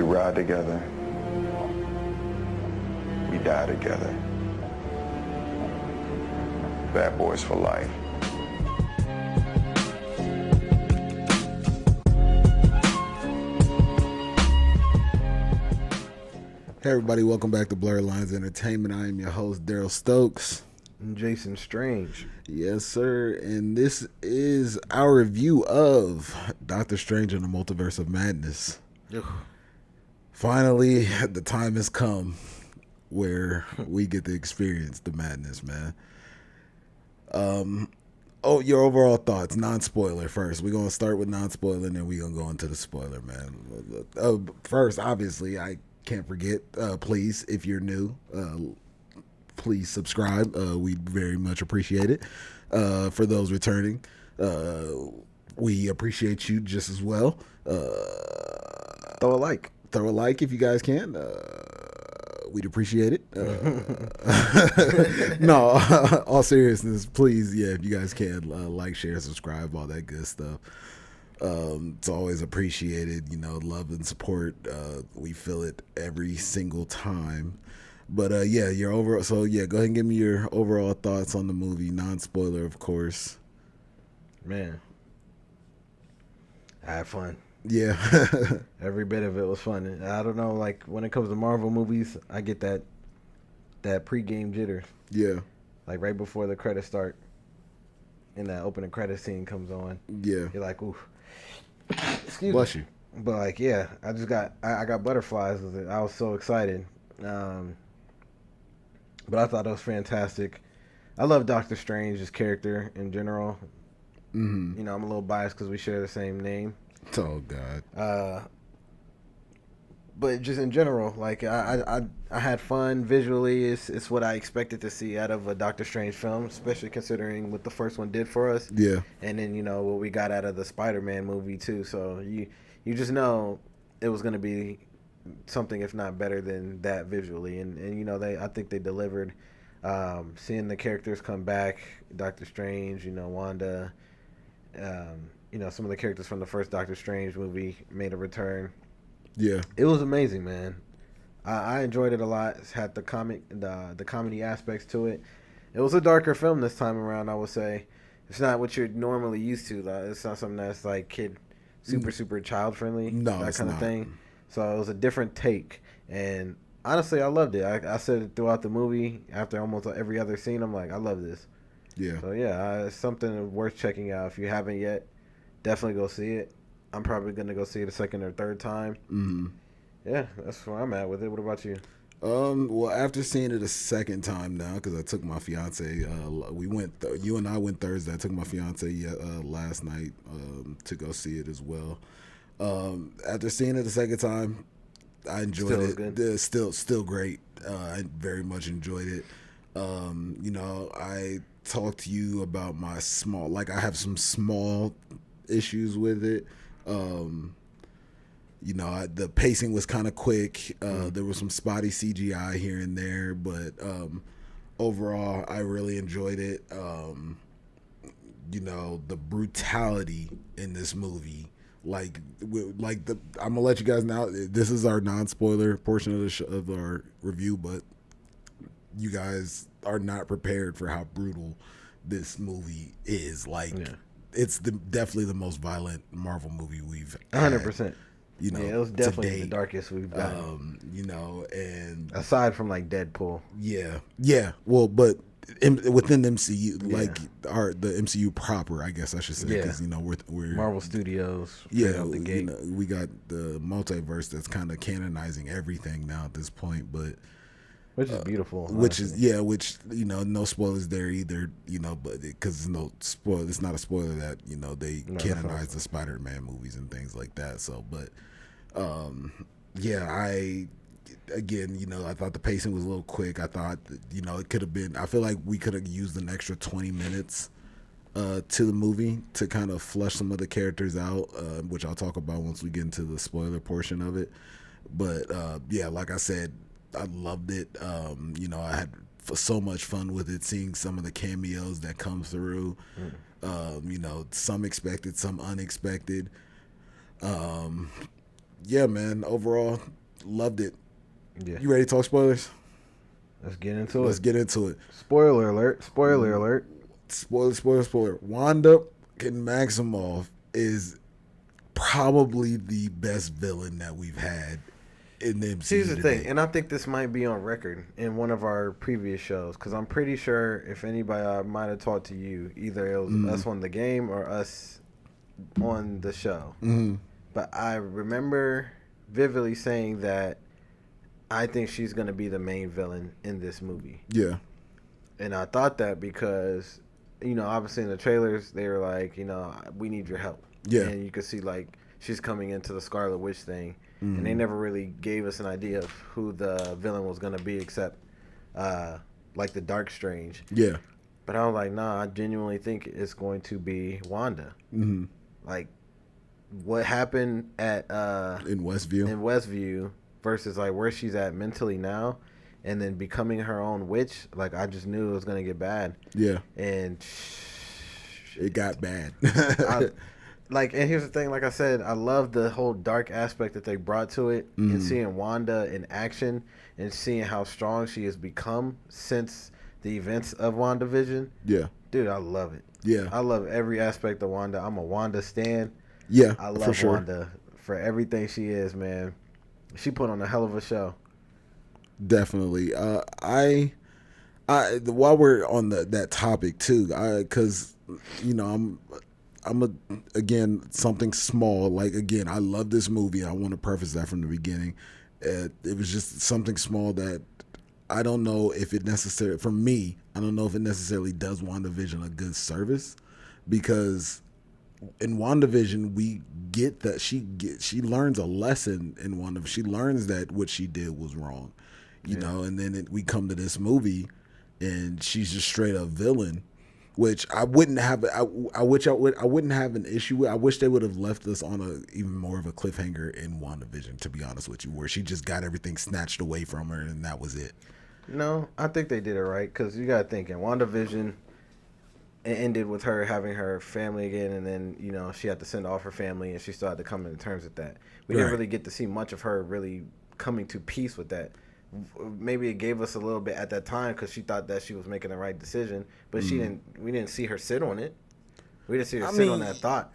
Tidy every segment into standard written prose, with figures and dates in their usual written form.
We ride together. We die together. Bad boys for life. Hey everybody, welcome back to Blerd Lines Entertainment. I am your host, Daryl Stokes. And Jason Strange. Yes, sir. And this is our review of Doctor Strange and the Multiverse of Madness. Ugh. Finally, the time has come where we get to experience the madness, man. Your overall thoughts, non-spoiler first. We're going to start with non-spoiler, and then we're going to go into the spoiler, man. First, obviously, I can't forget, please, if you're new, please subscribe. We very much appreciate it. For those returning, we appreciate you just as well. Throw a like. Throw a like if you guys can. We'd appreciate it. No, all seriousness, please, yeah, if you guys can, like, share, subscribe, all that good stuff. It's always appreciated, love and support. We feel it every single time. But yeah, your overall. So yeah, go ahead and give me your overall thoughts on the movie, non-spoiler, of course. Man, I had fun. Yeah, Every bit of it was fun. And I don't know, like when it comes to Marvel movies, I get that pregame jitter. Yeah, like right before the credits start, and that opening credit scene comes on. Yeah, you're like, oof. Excuse Bless me. you. But like, yeah, I got butterflies with it. I was so excited. But I thought it was fantastic. I love Doctor Strange's character in general. Mm-hmm. I'm a little biased because we share the same name. Oh God. But just in general, like I had fun visually. It's what I expected to see out of a Doctor Strange film, especially considering what the first one did for us. Yeah. And then what we got out of the Spider-Man movie too. So you just know it was going to be something if not better than that visually. And I think they delivered. Seeing the characters come back, Doctor Strange, Wanda, some of the characters from the first Doctor Strange movie made a return. Yeah, it was amazing, man. I enjoyed it a lot. It's had the comedy aspects to it. It was a darker film this time around, I would say. It's not what you're normally used to. It's not something that's like kid, super child friendly. No, that it's kind not. of thing. So it was a different take, and honestly, I loved it. I said it throughout the movie. After almost every other scene, I'm like, I love this. Yeah. So yeah, it's something worth checking out. If you haven't yet, definitely go see it. I'm probably gonna go see it a second or third time. Mm-hmm. Yeah, that's where I'm at with it. What about you? Well, after seeing it a second time now, because I took my fiance, you and I went Thursday. I took my fiance last night to go see it as well. After seeing it a second time, I enjoyed it. Good. Still great. I very much enjoyed it. I talked to you about my I have some small issues with it. The pacing was kind of quick. There was some spotty CGI here and there, but overall, I really enjoyed it. The brutality in this movie, I'm gonna let you guys know. This is our non-spoiler portion of our review, but you guys are not prepared for how brutal this movie is. It's definitely the most violent Marvel movie we've had. 100%. It was definitely the darkest we've gotten. And aside from like Deadpool. Yeah. Well, but within MCU, the MCU proper, I guess I should say, because we're Marvel Studios. Yeah, the gate. We got the multiverse that's kind of canonizing everything now at this point, but. Which is beautiful. Which no spoilers there either, but because it's not a spoiler that, they canonize the Spider-Man movies and things like that. So, but, I thought the pacing was a little quick. I thought, it could have been, I feel like we could have used an extra 20 minutes to the movie to kind of flush some of the characters out, which I'll talk about once we get into the spoiler portion of it. But, like I said, I loved it. I had so much fun with it, seeing some of the cameos that come through. Some expected, some unexpected. yeah, man. Overall, loved it. Yeah. You ready to talk spoilers? Let's get into Let's it. get into it. Spoiler alert. Spoiler alert. Spoiler. Wanda Maximoff is probably the best villain that we've had in the MCU. Here's the today. thing, and I think this might be on record in one of our previous shows, because I'm pretty sure if anybody might have talked to you, either it was us on the game or us on the show. Mm-hmm. But I remember vividly saying that I think she's going to be the main villain in this movie. Yeah. And I thought that because, obviously in the trailers, they were like, we need your help. Yeah. And you could see, like, she's coming into the Scarlet Witch thing. Mm-hmm. And they never really gave us an idea of who the villain was going to be except, like, the Dark Strange. Yeah. But I was like, nah, I genuinely think it's going to be Wanda. Mm-hmm. Like, what happened at in Westview versus, like, where she's at mentally now, and then becoming her own witch, like, I just knew it was going to get bad. Yeah. And it got bad. And here's the thing, like I said, I love the whole dark aspect that they brought to it, and seeing Wanda in action and seeing how strong she has become since the events of WandaVision. Yeah. Dude, I love it. Yeah. I love every aspect of Wanda. I'm a Wanda stan. Yeah, I love for sure. Wanda for everything she is, man. She put on a hell of a show. Definitely. I while we're on that topic too, because again something small. Like again, I love this movie. I want to preface that from the beginning. It was just something small that I don't know if it necessarily for me. I don't know if it necessarily does WandaVision a good service, because in WandaVision, we get that she learns a lesson in WandaVision. She learns that what she did was wrong, you know. And then we come to this movie, and she's just straight up villain, which I wouldn't have. I wouldn't have an issue with. I wish they would have left us on a even more of a cliffhanger in WandaVision, to be honest with you, where she just got everything snatched away from her and that was it. No, I think they did it right, because you got to think in WandaVision, it ended with her having her family again, and then, she had to send off her family, and she still had to come to terms with that. We didn't really get to see much of her really coming to peace with that. Maybe it gave us a little bit at that time because she thought that she was making the right decision, but we didn't see her sit on it. We didn't see her sit on that thought.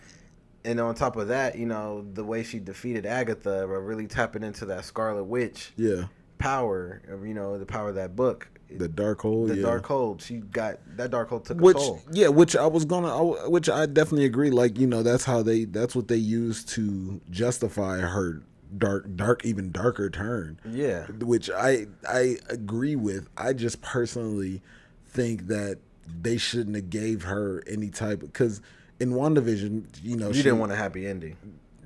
And on top of that, the way she defeated Agatha, really tapping into that Scarlet Witch power, the power of that book. The Darkhold. Darkhold. She got that Darkhold took a toll. Yeah, which I definitely agree. Like, that's what they use to justify her even darker turn. Yeah. Which I agree with. I just personally think that they shouldn't have gave her any type, because in WandaVision, you didn't want a happy ending.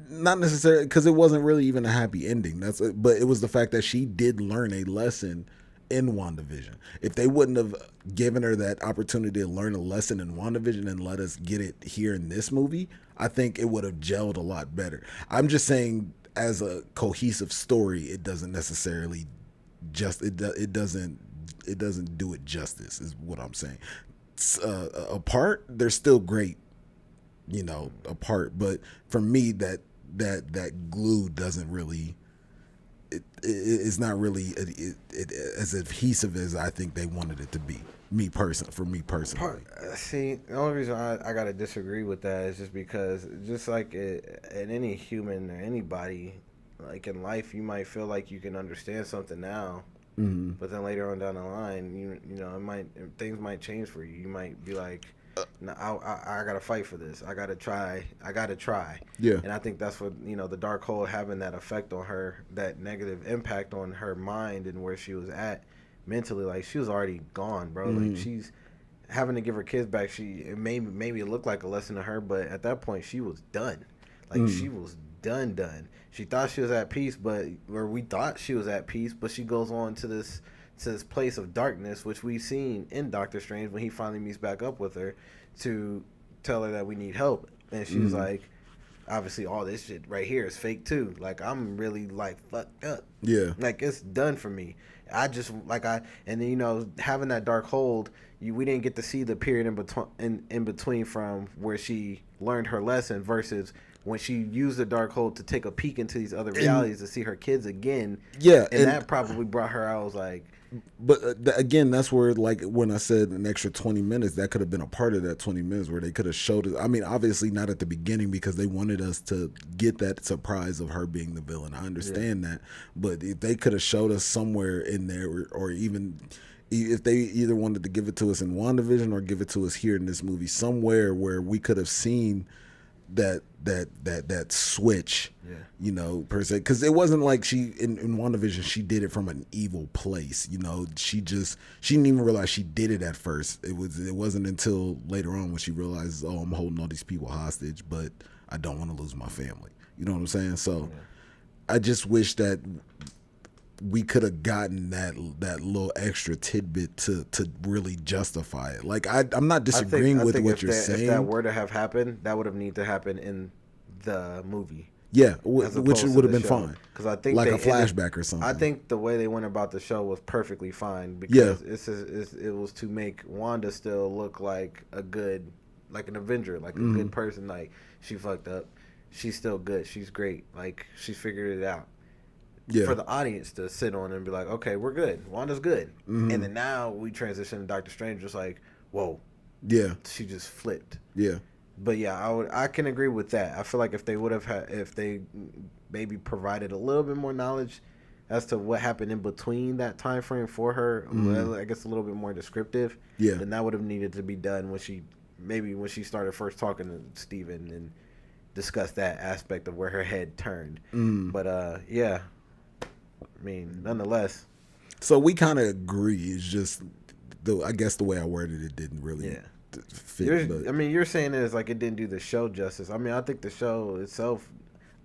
Not necessarily, because it wasn't really even a happy ending. But it was the fact that she did learn a lesson in WandaVision. If they wouldn't have given her that opportunity to learn a lesson in WandaVision and let us get it here in this movie, I think it would have gelled a lot better. I'm just saying, as a cohesive story, it doesn't necessarily it doesn't do it justice, is what I'm saying. Apart, they're still great, apart. But for me, that glue doesn't really. It's not really as adhesive as I think they wanted it to be. For me personally. See, the only reason I gotta disagree with that is just because, just like in any human or anybody, like in life, you might feel like you can understand something now, but then later on down the line, things might change for you. You might be like, no, I gotta fight for this. I gotta try. Yeah. And I think that's what, the Darkhold having that effect on her, that negative impact on her mind and where she was at mentally. Like, she was already gone, bro. Like, she's having to give her kids back. Maybe it looked like a lesson to her, but at that point she was done. Like, she was done. She thought she was at peace, we thought she was at peace, but she goes on to this place of darkness, which we've seen in Doctor Strange when he finally meets back up with her to tell her that we need help. And she was like, obviously all this shit right here is fake too. Like, I'm really like fucked up. Yeah. Like, it's done for me. And then, having that Darkhold, we didn't get to see the period in between from where she learned her lesson versus when she used the Darkhold to take a peek into these other realities to see her kids again. Yeah, and that probably brought her out. I was like, but again, that's where, like, when I said an extra 20 minutes, that could have been a part of that 20 minutes where they could have showed it. I mean, obviously not at the beginning because they wanted us to get that surprise of her being the villain. I understand that, but if they could have showed us somewhere in there, or even if they either wanted to give it to us in WandaVision or give it to us here in this movie, somewhere where we could have seen that switch, you know, per se, because it wasn't like she in WandaVision she did it from an evil place, you know. She didn't even realize she did it at first. It wasn't until later on when she realizes, oh, I'm holding all these people hostage, but I don't want to lose my family. You know what I'm saying? So I just wish that we could have gotten that little extra tidbit to really justify it. Like, I'm not disagreeing with what you're saying. If that were to have happened, that would have needed to happen in the movie. Yeah, which would have been fine. Because I think like a flashback or something. I think the way they went about the show was perfectly fine because it was to make Wanda still look like an Avenger, like a good person. Like, she fucked up, she's still good, she's great, like she's figured it out. Yeah. For the audience to sit on and be like, okay, we're good. Wanda's good. And then now we transition to Doctor Strange, just like, whoa. Yeah. She just flipped. Yeah. But yeah, I can agree with that. I feel like if they maybe provided a little bit more knowledge as to what happened in between that time frame for her, I guess a little bit more descriptive, then that would have needed to be done when she started first talking to Steven and discussed that aspect of where her head turned. But yeah. I mean, nonetheless. So we kind of agree. It's just, I guess the way I worded it didn't really fit. You're saying it's like it didn't do the show justice. I mean, I think the show itself,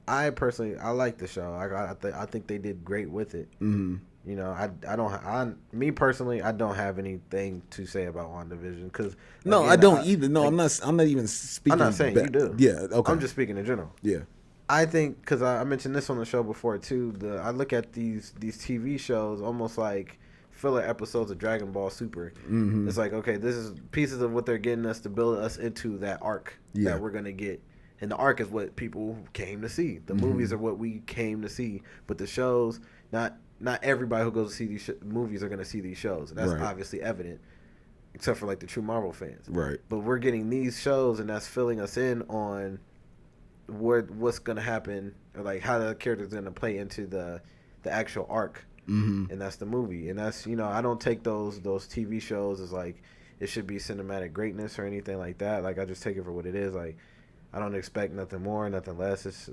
I like the show. I think they did great with it. You know, me personally, I don't have anything to say about WandaVision because I don't either. No, I'm not even speaking. I'm not saying you do. Yeah, okay. I'm just speaking in general. Yeah. I think, because I mentioned this on the show before too, I look at these TV shows almost like filler episodes of Dragon Ball Super. It's like, okay, this is pieces of what they're getting us to build us into that arc that we're going to get. And the arc is what people came to see. The movies are what we came to see. But the shows, not everybody who goes to see these movies are going to see these shows. And that's obviously evident, except for like the true Marvel fans. Right. But we're getting these shows, and that's filling us in on what's gonna happen, or like how the character's gonna play into the actual arc, and that's the movie. And that's, you know, I don't take those TV shows as like it should be cinematic greatness or anything like that. Like, I just take it for what it is. Like, I don't expect nothing more, nothing less. It's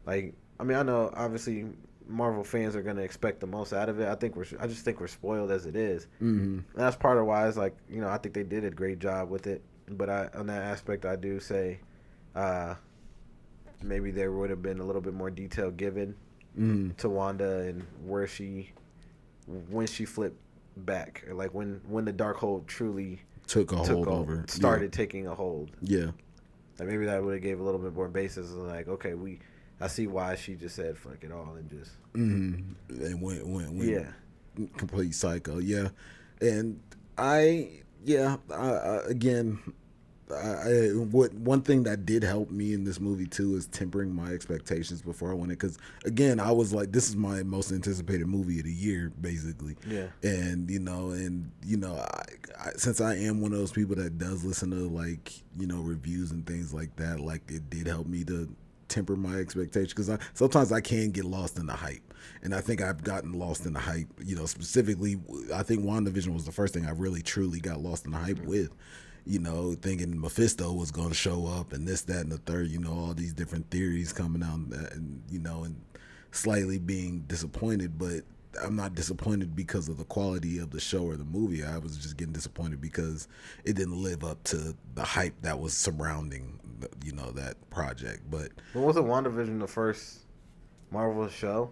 like, I mean, I know obviously Marvel fans are gonna expect the most out of it. I just think we're spoiled as it is. And that's part of why it's like, you know, I think they did a great job with it. But on that aspect, I do say, maybe there would have been a little bit more detail given to Wanda and when she flipped back, or like when the Darkhold truly took hold over, started taking a hold. Yeah, like maybe that would have gave a little bit more basis. Like, okay, I see why she just said fuck it all and just and went complete psycho. Yeah, and again. One thing that did help me in this movie too is tempering my expectations before I went in, because again, I was like, this is my most anticipated movie of the year, basically. Yeah. And I since I am one of those people that does listen to, like, you know, reviews and things like that, like, it did help me to temper my expectations, because sometimes I can get lost in the hype, and I think I've gotten lost in the hype. You know, specifically, I think WandaVision was the first thing I really truly got lost in the hype with. You know, thinking Mephisto was going to show up and this, that, and the third, you know, all these different theories coming out, and, you know, and slightly being disappointed. But I'm not disappointed because of the quality of the show or the movie. I was just getting disappointed because it didn't live up to the hype that was surrounding, you know, that project. But wasn't WandaVision the first Marvel show?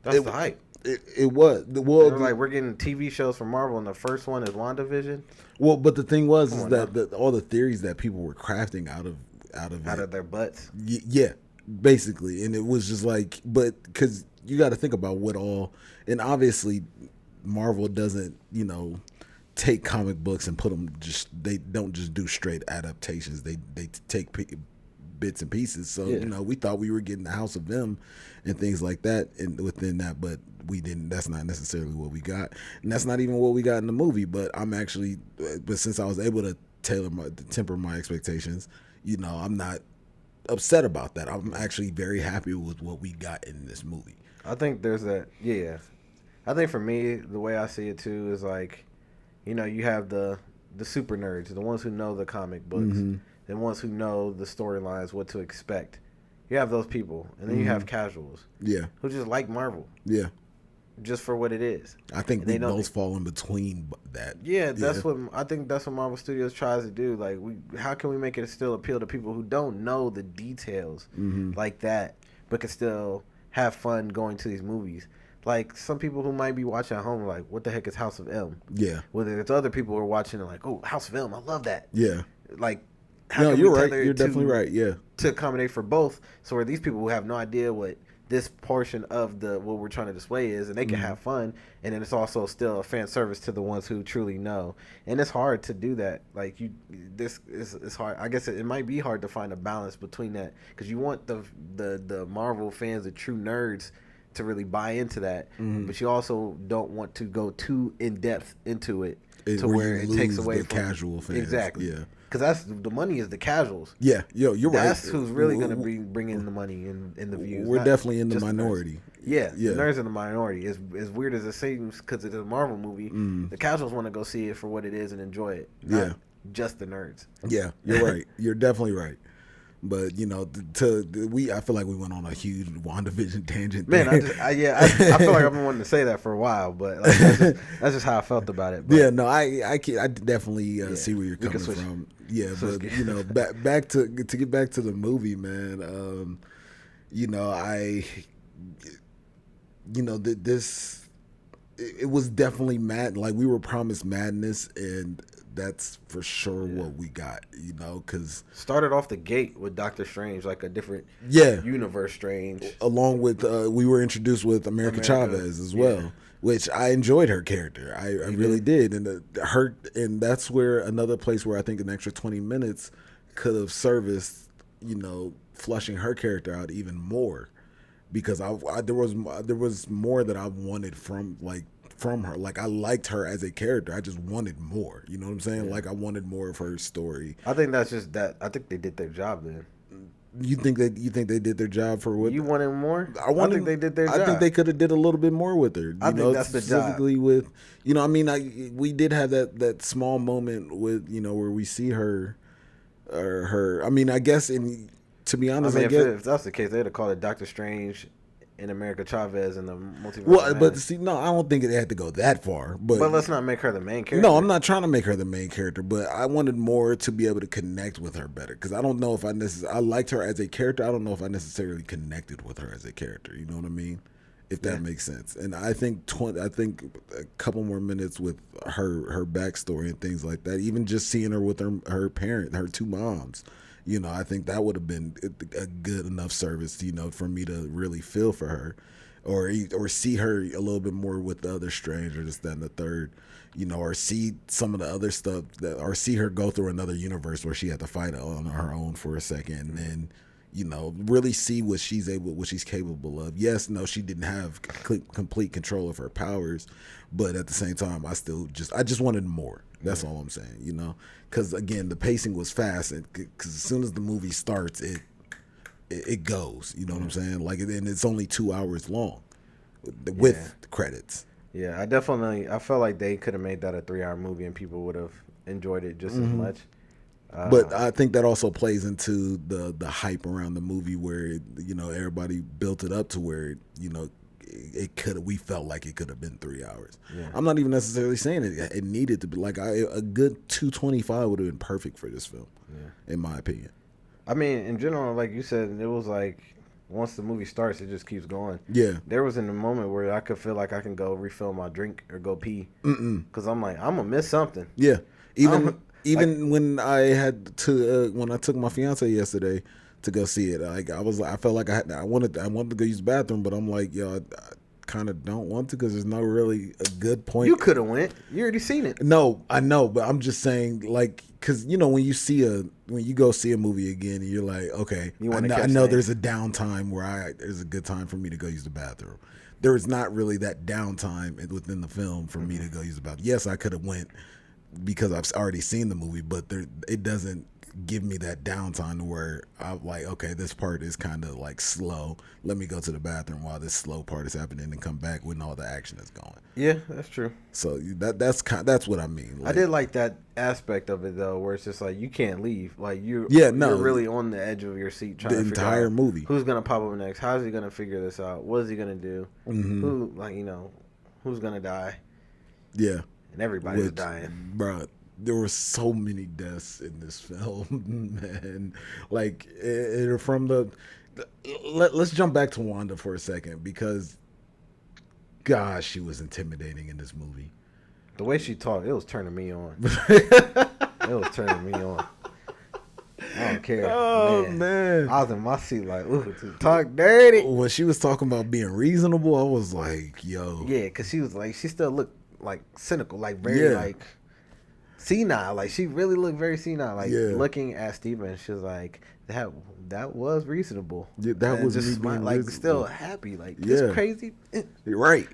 That's the hype. It was. Well, like, we're getting TV shows from Marvel, and the first one is WandaVision. Well, but the thing was that all the theories that people were crafting out of their butts. Yeah, basically, and it was just like, but because you got to think about what all, and obviously, Marvel doesn't, you know, take comic books and put them they don't just do straight adaptations. They take bits and pieces. So Yeah. you know, we thought we were getting the House of M and things like that, and within that, but we didn't. That's not necessarily what we got, and that's not even what we got in the movie. But since I was able to temper my expectations, you know, I'm not upset about that. I'm actually very happy with what we got in this movie. I think there's that. Yeah, I think for me, the way I see it too is like, you know, you have the super nerds, the ones who know the comic books, the ones who know the storylines, what to expect. You have those people, and then you have casuals, who just like Marvel, just for what it is. I think we both fall in between that. Yeah, that's what I think. That's what Marvel Studios tries to do. Like, how can we make it still appeal to people who don't know the details like that, but can still have fun going to these movies? Like, some people who might be watching at home are like, what the heck is House of M? Yeah. Whether it's other people who are watching and like, oh, House of M, I love that. Yeah. Like, no, you're right. You're definitely right. Yeah. To accommodate for both. So where these people who have no idea what this portion of what we're trying to display is, and they can have fun, and then it's also still a fan service to the ones who truly know. And it's hard to do that. Like, it's hard. I guess it might be hard to find a balance between that, because you want the Marvel fans, the true nerds, to really buy into that, but you also don't want to go too in depth into it to where it takes away the from casual fans. Exactly. Yeah. Because that's the money is the casuals. Yeah, you're right. That's who's really going to be bringing in the money and the views. We're definitely in the minority. The nerds in the minority. As weird as it seems, because it's a Marvel movie, the casuals want to go see it for what it is and enjoy it. Not just the nerds. Yeah, you're right. You're definitely right. But you know, I feel like we went on a huge WandaVision tangent. Man, I feel like I've been wanting to say that for a while, but like, that's just how I felt about it. But, yeah, no, I definitely see where you're coming from. Yeah, but you know, back to get back to the movie, man. You know, it was definitely mad. Like, we were promised madness, and that's for sure what we got, you know, because started off the gate with Doctor Strange, like a different universe Strange. Along with we were introduced with America Chavez as well, which I enjoyed her character. I really did, and that's where another place where I think an extra 20 minutes could have serviced, you know, flushing her character out even more, because there was more that I wanted from her. Like, I liked her as a character. I just wanted more. You know what I'm saying? Like, I wanted more of her story. I think that's just that. I think they did their job then. You think they did their job for what? You wanted more? I think they did their job. I think they could have did a little bit more with her. I think that's the job. Specifically with, you know, I mean, we did have that small moment with, you know, where we see her, I mean, I guess, to be honest, if that's the case, they'd have called it Doctor Strange in America Chavez and the Multiverse of Well, Madness. but see, no, I don't think it had to go that far. But let's not make her the main character. No, I'm not trying to make her the main character, but I wanted more to be able to connect with her better, because I don't know if I liked her as a character. I don't know if I necessarily connected with her as a character. You know what I mean? If that makes sense. And I think a couple more minutes with her backstory and things like that, even just seeing her with her parent, her two moms. You know, I think that would have been a good enough service, you know, for me to really feel for her, or see her a little bit more with the other Strange, or this, that, and the third, you know, or see some of the other stuff or see her go through another universe where she had to fight on her own for a second, and then, you know, really see what she's capable of. Yes, no, she didn't have complete control of her powers, but at the same time, I just wanted more. That's all I'm saying, you know, because again, the pacing was fast, and because as soon as the movie starts, it goes. You know what I'm saying? Like, and it's only 2 hours long with the credits. Yeah, I felt like they could have made that a 3-hour movie and people would have enjoyed it just as much. But I think that also plays into the hype around the movie, where, you know, everybody built it up to where, you know, we felt like it could have been 3 hours. Yeah. I'm not even necessarily saying it needed to be. Like, a good 225 would have been perfect for this film, in my opinion. I mean, in general, like you said, it was like, once the movie starts, it just keeps going. Yeah. There was in a moment where I could feel like I can go refill my drink or go pee. Because I'm like, I'm going to miss something. Yeah. Even when I took my fiance yesterday to go see it, like, I felt like I wanted to go use the bathroom, but I'm like, yo, I kind of don't want to because there's no really a good point. You could have went. You already seen it. No, I know, but I'm just saying, like, because you know when you go see a movie again, and you're like, okay, I know there's a downtime where there's a good time for me to go use the bathroom. There is not really that downtime within the film for me to go use the bathroom. Yes, I could have went because I've already seen the movie, but it doesn't give me that downtime where I'm like, okay, this part is kind of like slow. Let me go to the bathroom while this slow part is happening and come back when all the action is going. Yeah, that's true. So that's what I mean. Like, I did like that aspect of it though, where it's just like you can't leave. Like you're really on the edge of your seat trying to figure out the entire movie. Who's gonna pop up next? How's he gonna figure this out? What is he gonna do? Mm-hmm. Who's gonna die? Yeah, and everybody's dying, bro. There were so many deaths in this film, man. Like, let's jump back to Wanda for a second because, gosh, she was intimidating in this movie. The way she talked, it was turning me on. It was turning me on. I don't care. Oh, man. I was in my seat like, ooh, talk dirty. When she was talking about being reasonable, I was like, yo. Yeah, because she was like, she still looked like cynical, like very like senile. Like she really looked very senile. Like looking at Steven, she was like, that was reasonable. Yeah, that was just me being like still happy. Like it's crazy. Right.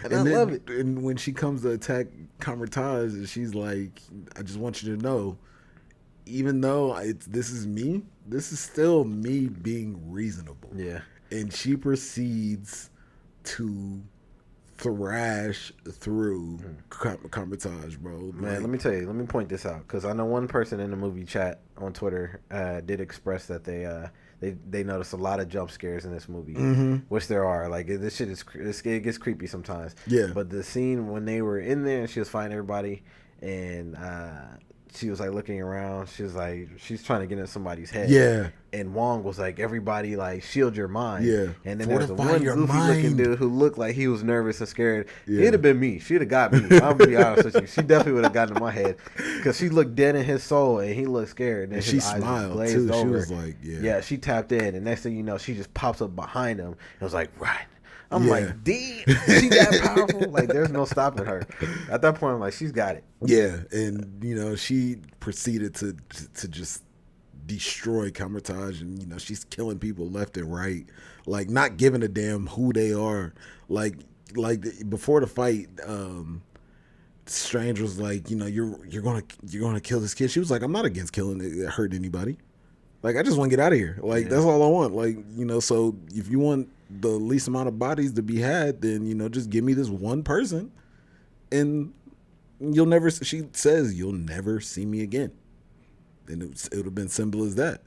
and I love it. And when she comes to attack Kamertaj, she's like, I just want you to know, even though this is me, this is still me being reasonable. Yeah. And she proceeds to thrash through Kamertaj, bro. Man, let me tell you. Let me point this out because I know one person in the movie chat on Twitter did express that they noticed a lot of jump scares in this movie, which there are. Like this shit it gets creepy sometimes. Yeah. But the scene when they were in there and she was fighting everybody and she was like looking around. She was like, she's trying to get in somebody's head. Yeah. And Wong was like, everybody like shield your mind. Yeah. And then there's the one goofy looking dude who looked like he was nervous and scared. Yeah. It'd have been me. She'd have got me. I'm gonna be honest with you. She definitely would have gotten in my head because she looked dead in his soul and he looked scared. And she smiled too. Over. She was like, yeah. She tapped in, and next thing you know, she just pops up behind him. It was like, right. I'm like, damn, she that powerful? Like, there's no stopping her. At that point, I'm like, she's got it. Yeah, and, you know, she proceeded to just destroy Kamertaj, and, you know, she's killing people left and right, like, not giving a damn who they are. Like before the fight, Strange was like, you know, you're gonna kill this kid. She was like, I'm not against killing it hurt anybody. Like, I just want to get out of here. Like, that's all I want. Like, you know, so if you want the least amount of bodies to be had, then, you know, just give me this one person and she says, you'll never see me again. And it would have been simple as that.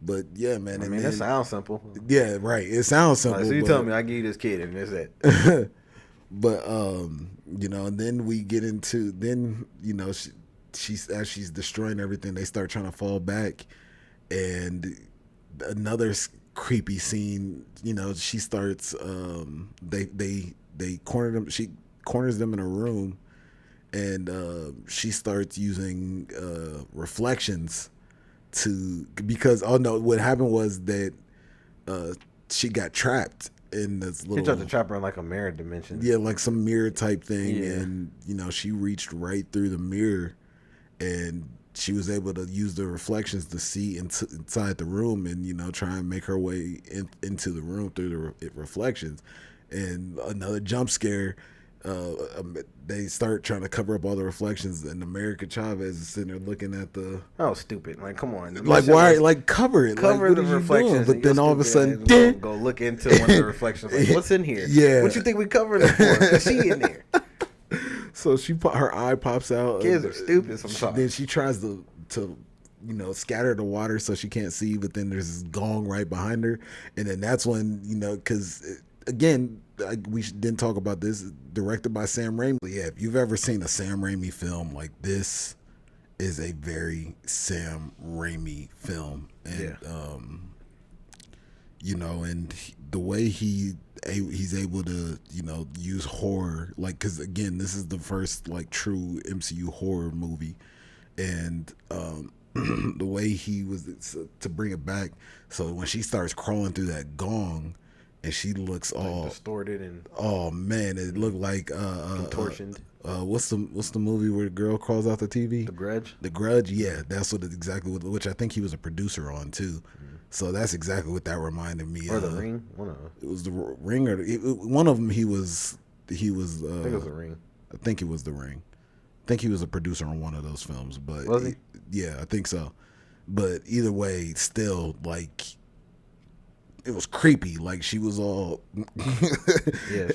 But yeah, man. I mean, it sounds simple. Yeah, right. It sounds simple. So you tell me I give you this kid and that's it. But, you know, and then we get into, you know, she's as she's destroying everything, they start trying to fall back. And another creepy scene, you know, she starts they corner them, she corners them in a room, and she starts using reflections because what happened was that she got trapped in this little. She tried to trap her in like a mirror dimension. Yeah, like some mirror type thing, and you know, she reached right through the mirror, and she was able to use the reflections to see inside the room and, you know, try and make her way into the room through the reflections. And another jump scare, they start trying to cover up all the reflections, and America Chavez is sitting there looking at the... Oh, stupid. Like, come on. Like, why? Like, cover it. Cover like, the reflections. But then all of a sudden... Go look into one of the reflections. Like, what's in here? Yeah. What you think we covering it for? Because she in there. So her eye pops out. Kids are stupid sometimes. Then she tries to you know, scatter the water so she can't see, but then there's this gong right behind her, and then that's when, you know, because again, we didn't talk about this, directed by Sam Raimi. Yeah, if you've ever seen a Sam Raimi film, like, this is a very Sam Raimi film, and you know, and the way he's able to, you know, use horror, like, because again, this is the first like true MCU horror movie, and the way he was to bring it back. So when she starts crawling through that gong and she looks all distorted and oh man, it looked like contortioned. What's the movie where the girl crawls out the TV? The Grudge. The Grudge, yeah, that's what which I think he was a producer on too. So that's exactly what that reminded me Or of. The Ring. One of them. It was the Ring, or one of them. He was. I think it was The Ring. I think it was The Ring. I think he was a producer on one of those films, but was he? Yeah, I think so. But either way, still like it was creepy. Like she was all, Yeah,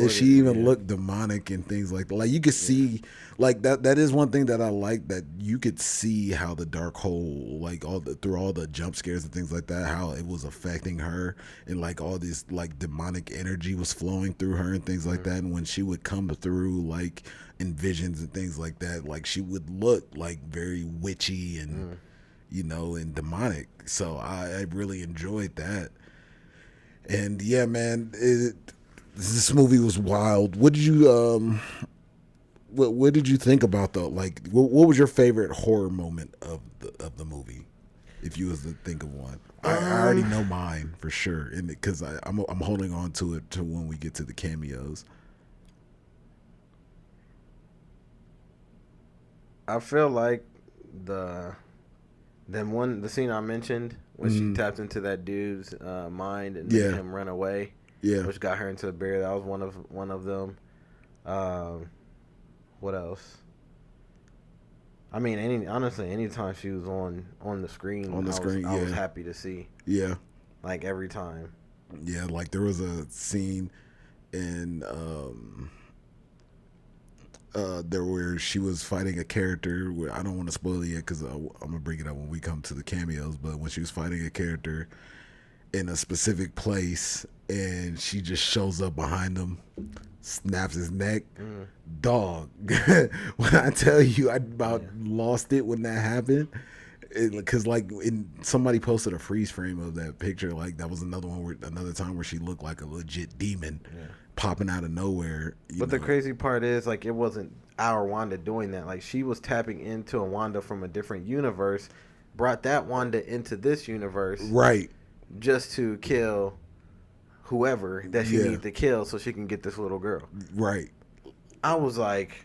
she even looked demonic and things like that. Like you could see, like that is one thing that I like, that you could see how the dark hole, like through all the jump scares and things like that, how it was affecting her, and like all this like demonic energy was flowing through her and things like that. And when she would come through, like in visions and things like that, like she would look like very witchy and you know, and demonic. So I really enjoyed that. And yeah, man, this movie was wild. What did you what did you think about what was your favorite horror moment of the movie, if you was to think of one? I already know mine for sure, and because I'm holding on to it to when we get to the cameos. I feel like the scene I mentioned when she tapped into that dude's mind and made him run away, which got her into the barrier. That was one of them. What else? I mean, honestly, anytime she was on the screen, I was happy to see. Yeah, like every time. Yeah, like there was a scene in there where she was fighting a character where I don't want to spoil it yet because I'm gonna bring it up when we come to the cameos. But when she was fighting a character in a specific place and she just shows up behind him, snaps his neck, dog. When I tell you, I about lost it when that happened. Because somebody posted a freeze frame of that picture. Like that was another time where she looked like a legit demon. Popping out of nowhere. But the crazy part is, like, it wasn't our Wanda doing that. Like, she was tapping into a Wanda from a different universe, brought that Wanda into this universe. Right. Just to kill whoever that she needs to kill so she can get this little girl. Right. I was like...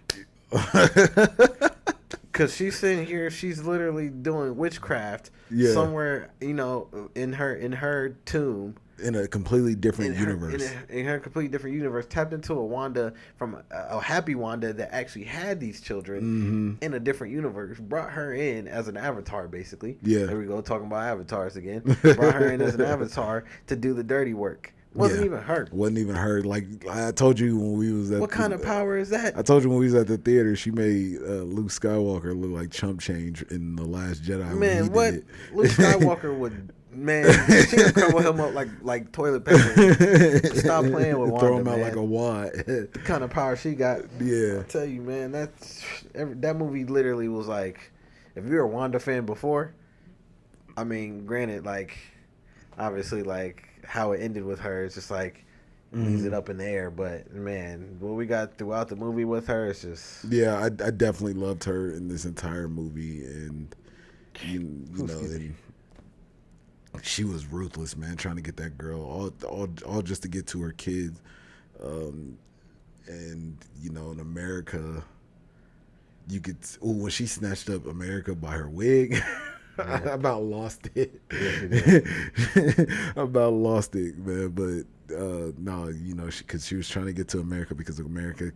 Because she's sitting here, she's literally doing witchcraft somewhere, you know, in her tomb. In a completely different universe. In her completely different universe, tapped into a Wanda from a happy Wanda that actually had these children in a different universe. Brought her in as an avatar, basically. Yeah. There we go, talking about avatars again. Brought her in as an avatar to do the dirty work. Wasn't even her. Like I told you when we was at what kind of power is that? I told you when we was at the theater, she made Luke Skywalker look like chump change in The Last Jedi. Man, what? Luke Skywalker would... Man, she would crumble him up like toilet paper. Stop playing with Wanda, throw him out like a wad. The kind of power she got. Yeah. I tell you, man, that movie literally was like, if you're a Wanda fan before, I mean, granted, like, obviously, like, how it ended with her is just like, leaves it up in the air. But, man, what we got throughout the movie with her is just... Yeah, I definitely loved her in this entire movie. And, you know... She was ruthless, man, trying to get that girl, all just to get to her kids. And, you know, in America, you could... when she snatched up America by her wig, I about lost it. About lost it, man. But, no, you know, because she was trying to get to America because America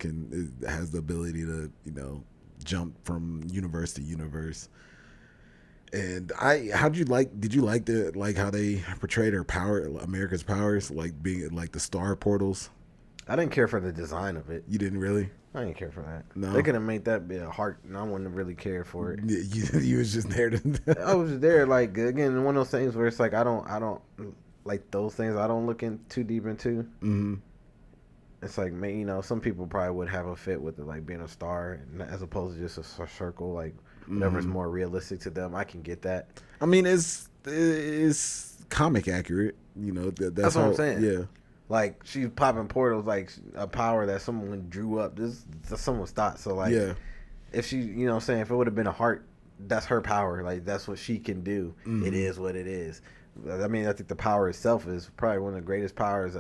has the ability to, you know, jump from universe to universe. And did you like how they portrayed her power, America's powers, like being like the star portals? I didn't care for the design of it. You didn't really? I didn't care for that. No, they could have made that be a heart, and I wouldn't really care for it. You was just there to. I was there, like, again, one of those things where it's like I don't like those things. I don't look in too deep into. Mm-hmm. It's like, you know, some people probably would have a fit with it, like being a star, as opposed to just a circle, like. Whatever's more realistic to them, I can get that. I mean, it's comic accurate, you know. That's what I'm saying. Yeah, like she's popping portals, like a power that someone drew up. This someone's thought. So like, if she, you know, what I'm saying, if it would have been a heart, that's her power. Like that's what she can do. It is what it is. I mean, I think the power itself is probably one of the greatest powers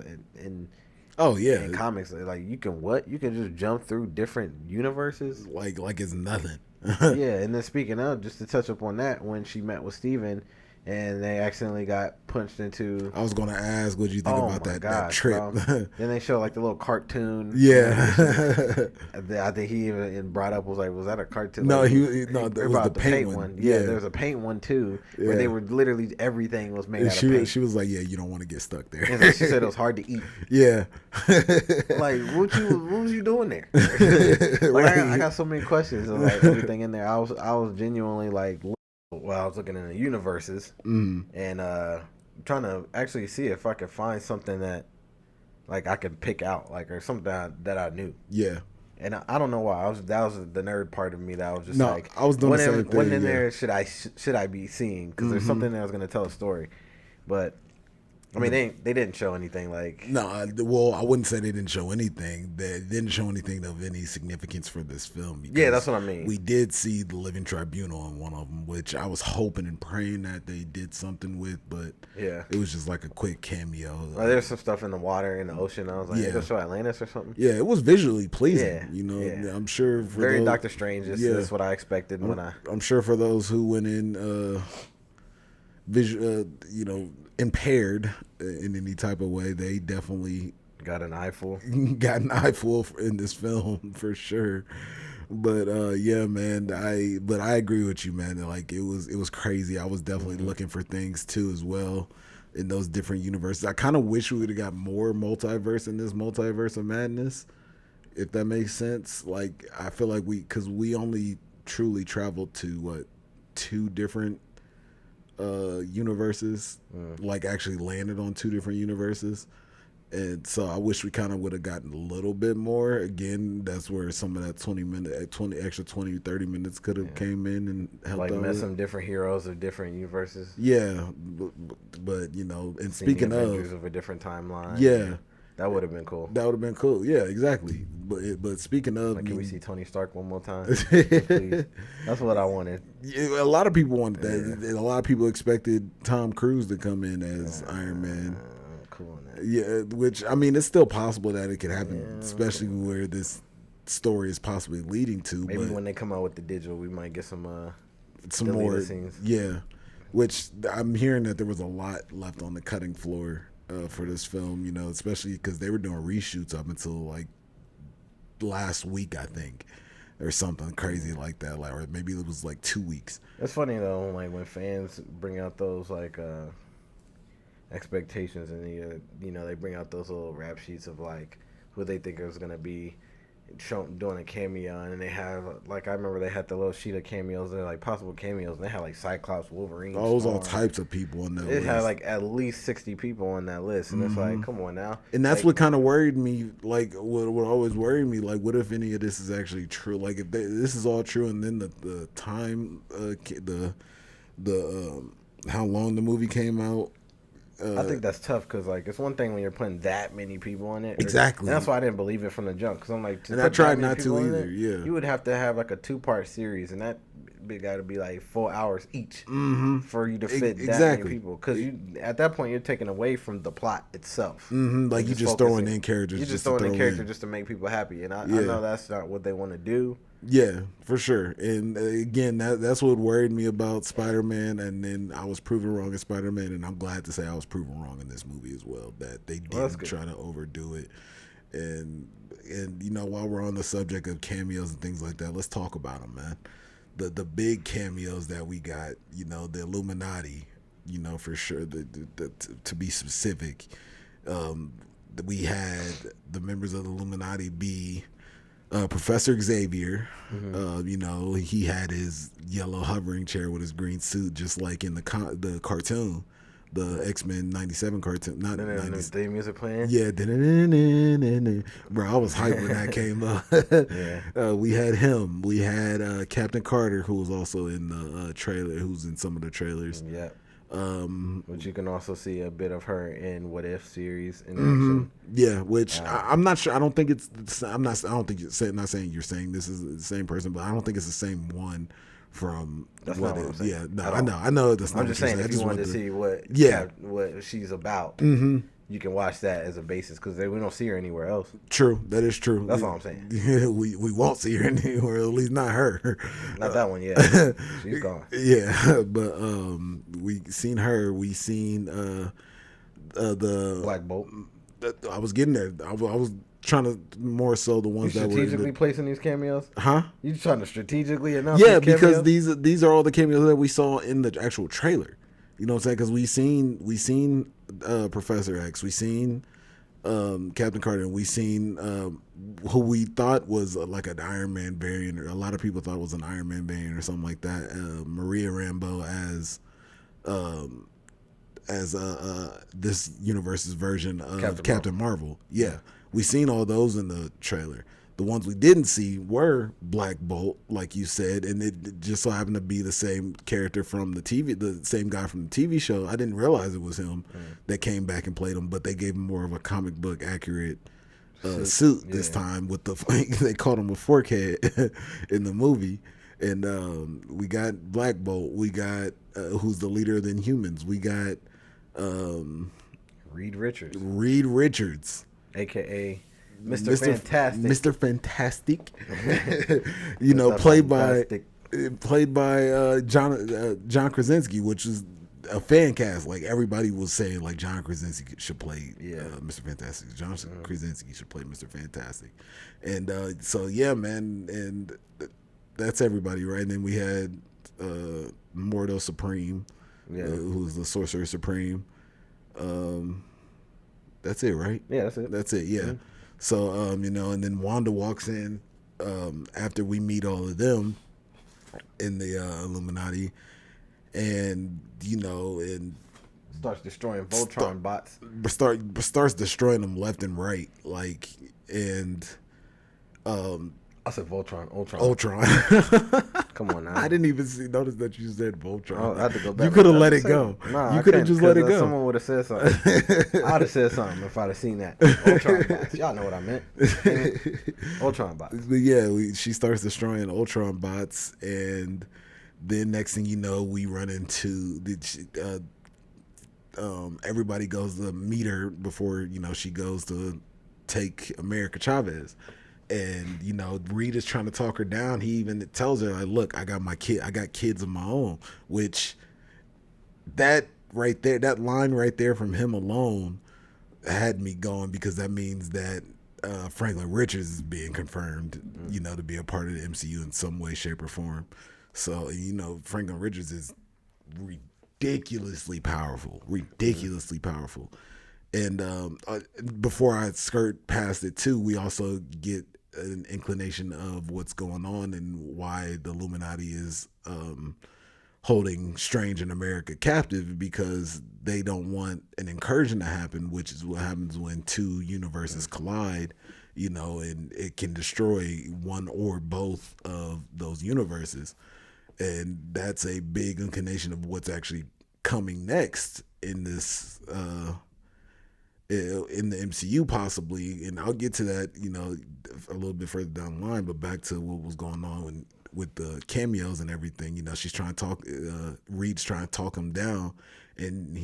Oh yeah, in comics. Like you can just jump through different universes. like it's nothing. Yeah, and then speaking of, just to touch up on that, when she met with Steven and they accidentally got punched into. I was gonna ask, what you think about that trip? Then they show like the little cartoon. Yeah, I think he even brought up was that a cartoon? no, like, it was the paint one. Yeah, there was a paint one too, where they were literally everything was made out of paint. She was like, yeah, you don't want to get stuck there. And she said it was hard to eat. Yeah, like what was you doing there? Like I got so many questions of like everything in there. I was genuinely like. Well, I was looking in the universes and trying to actually see if I could find something that like I could pick out, like or something that I knew. Yeah. And I don't know why. That was the nerd part of me that I was just like, I was doing the same thing. When in there should I be seeing? Because there's something that was going to tell a story, but. I mean, they didn't show anything like. No, well, I wouldn't say they didn't show anything. They didn't show anything of any significance for this film. Yeah, that's what I mean. We did see the Living Tribunal in one of them, which I was hoping and praying that they did something with, but yeah, it was just like a quick cameo. Well, there's some stuff in the water, in the ocean. I was like, they'll show Atlantis or something. Yeah, it was visually pleasing. Yeah, you know, I'm sure. For very Doctor Strange. That's what I expected I'm sure for those who went in, impaired in any type of way, they definitely got an eyeful in this film for sure. But yeah, man, I agree with you, man. Like it was crazy. I was definitely looking for things too as well in those different universes. I kind of wish we would have got more multiverse in this Multiverse of Madness, if that makes sense. Like I feel like because we only truly traveled to 2 different universes, like actually landed on 2 different universes, and so I wish we kind of would have gotten a little bit more. Again, that's where some of that 30 minutes could have came in and helped like out met with. some different heroes of different universes. Yeah, but and speaking of a different timeline, that would have been cool. Yeah, exactly. But speaking of, like, can we see Tony Stark one more time? Please. That's what I wanted. Yeah, a lot of people wanted that. Yeah. A lot of people expected Tom Cruise to come in as Iron Man. Cool. Yeah, which I mean, it's still possible that it could happen, especially where this story is possibly leading to. Maybe when they come out with the digital, we might get some more scenes. Yeah, which I'm hearing that there was a lot left on the cutting floor for this film, especially because they were doing reshoots up until like last week, I think, or something crazy like that, like, or maybe it was like 2 weeks. It's funny though, like when fans bring out those like expectations, and they bring out those little rap sheets of like who they think is gonna be doing a cameo, and they have, like, I remember they had the little sheet of cameos, they're like possible cameos, and they had like Cyclops, Wolverine, it was all types of people on that list. It had like at least 60 people on that list, and it's like, come on now. And that's like, what kind of worried me, like what always worried me, like what if any of this is actually true, like if this is all true, and then the time how long the movie came out. I think that's tough because, like, it's one thing when you're putting that many people on it. Exactly. And that's why I didn't believe it from the jump, because I'm like, and I tried not to either. Yeah, you would have to have like a 2-part series, and that got to be like 4 hours each for you to fit that many people. Because at that point, you're taking away from the plot itself. Like you just throwing in characters. You're just throwing in characters just to make people happy, and I know that's not what they want to do. Yeah, for sure. And again, that's what worried me about Spider-Man, and then I was proven wrong in Spider-Man, and I'm glad to say I was proven wrong in this movie as well, that they didn't try to overdo it. And while we're on the subject of cameos and things like that, let's talk about them, man. The big cameos that we got, the Illuminati, for sure, to be specific, we had the members of the Illuminati be Professor Xavier. He had his yellow hovering chair with his green suit, just like in the cartoon, the X-Men 97 cartoon. Not the theme music playing. Yeah, bro, I was hyped when that came up. Yeah. We had him. We had Captain Carter, who was also in the trailer, who's in some of the trailers. Yeah. But you can also see a bit of her in What If series in action. Yeah, which I'm not sure. I don't think it's. I don't think you're saying. Not saying you're saying this is the same person, but I don't think it's the same one from That's what not what I'm saying. yeah, no, At I all. know. I know that's not I'm what just you're saying, saying. if you wanted to see what she's about, you can watch that as a basis because we don't see her anywhere else. True, that is true. That's all I'm saying. We won't see her anywhere, at least not her. Not that one yet. She's gone. Yeah, but we seen her. We seen the Black Bolt. I was getting there. I was trying to more so the You ones that were strategically placing these cameos? huh? You trying to strategically announce? Yeah, these because cameos? these are all the cameos that we saw in the actual trailer. You know what I'm saying? Because we seen Professor X, we seen Captain Carter, and we seen who we thought was like an Iron Man variant, or a lot of people thought was an Iron Man variant or something like that. Maria Rambeau as this universe's version of Captain Marvel. Yeah, we seen all those in the trailer. The ones we didn't see were Black Bolt, like you said, and it just so happened to be the same character from the TV, the same guy from the TV show. I didn't realize it was him that came back and played him, but they gave him more of a comic book accurate suit this time with the they called him a fork head in the movie. And we got Black Bolt. We got who's the leader of the Inhumans. We got Reed Richards, a.k.a. Mr. Fantastic. Mr. Fantastic. You know, played by John Krasinski, which is a fan cast. Like everybody was saying, like John Krasinski should play Mr. Fantastic. John Krasinski should play Mr. Fantastic. And so yeah, man, and that's everybody, right? And then we had Mordo Supreme, who's the Sorcerer Supreme. That's it, right? Yeah, that's it. That's it. Yeah. Mm-hmm. So you know, and then Wanda walks in after we meet all of them in the Illuminati, and you know, and starts destroying Voltron bots. Starts destroying them left and right, like, and I said Voltron, Ultron. Come on now. I didn't even notice that you said Voltron. I had to go back. You could have let it go. Nah, you could have just let it go. Someone would have said something. I'd have said something if I'd have seen that. Ultron bots. Y'all know what I meant. Ultron bots. But yeah, she starts destroying Ultron bots, and then next thing you know, we run into everybody goes to meet her before, you know, she goes to take America Chavez. And you know, Reed is trying to talk her down. He even tells her, like, "Look, I got kids of my own." Which that right there, that line right there from him alone, had me going, because that means that Franklin Richards is being confirmed, you know, to be a part of the MCU in some way, shape, or form. So you know, Franklin Richards is ridiculously powerful. And before I skirt past it too, we also get an inclination of what's going on and why the Illuminati is holding Strange in America captive, because they don't want an incursion to happen, which is what happens when two universes collide, you know, and it can destroy one or both of those universes. And that's a big inclination of what's actually coming next in this in the MCU possibly, and I'll get to that, you know, a little bit further down the line. But back to what was going on with the cameos and everything, you know, she's trying to talk, Reed's trying to talk him down, and